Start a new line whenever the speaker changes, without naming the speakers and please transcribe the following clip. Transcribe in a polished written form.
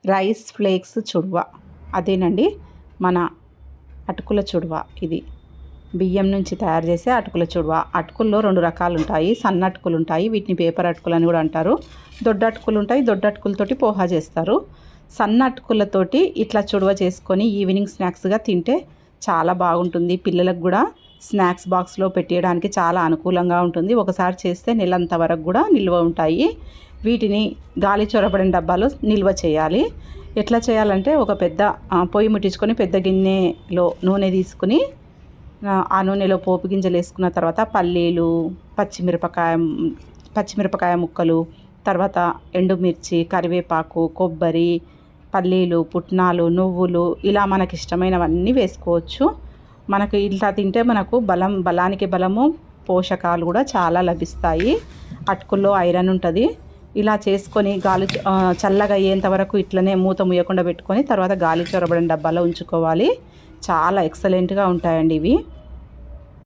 Rice flakes చుడవ, అదేనండి మన అటుకుల చుడవ. ఇది బియ్యం నుంచి తయారు చేసే అటుకుల చుడవ. అటుకుల్లో 2 రకాలు ఉంటాయి. సన్న అటుకులు ఉంటాయి, వీటిని పేపర్ అటుకులు అని కూడా అంటారు. దొడ్డ అటుకులు ఉంటాయి, దొడ్డ అటుకులతోటి పోహా చేస్తారు. సన్న అటుకులతోటి ఇట్లా చుడవ చేసుకొని ఈవినింగ్ స్నాక్స్గా తింటే చాలా బాగుంటుంది. పిల్లలకు కూడా స్నాక్స్ బాక్స్లో పెట్టేయడానికి చాలా అనుకూలంగా ఉంటుంది. ఒకసారి చేస్తే నెలంత వరకు కూడా నిల్వ ఉంటాయి. వీటిని గాలి చొరబడిన డబ్బాలో నిల్వ చేయాలి. ఎట్లా చేయాలంటే ఒక పెద్ద పొయ్యి ముట్టించుకొని పెద్ద గిన్నెలో నూనె తీసుకుని ఆ నూనెలో పోపు గింజలు వేసుకున్న తర్వాత పల్లీలు, పచ్చిమిరపకాయ ముక్కలు, తర్వాత ఎండుమిర్చి, కరివేపాకు, కొబ్బరి, పల్లీలు, పుట్నాలు, నువ్వులు, ఇలా మనకి ఇష్టమైనవన్నీ వేసుకోవచ్చు. మనకు ఇట్లా తింటే మనకు బలానికి బలము, పోషకాలు కూడా చాలా లభిస్తాయి. అటుకుల్లో ఐరన్ ఉంటుంది. ఇలా చేసుకొని చల్లగా అయ్యేంత వరకు ఇట్లనే మూత ముయ్యకుండా పెట్టుకొని తర్వాత గాలి చొరబడిన డబ్బాలో ఉంచుకోవాలి. చాలా ఎక్సలెంట్గా ఉంటాయండి ఇవి.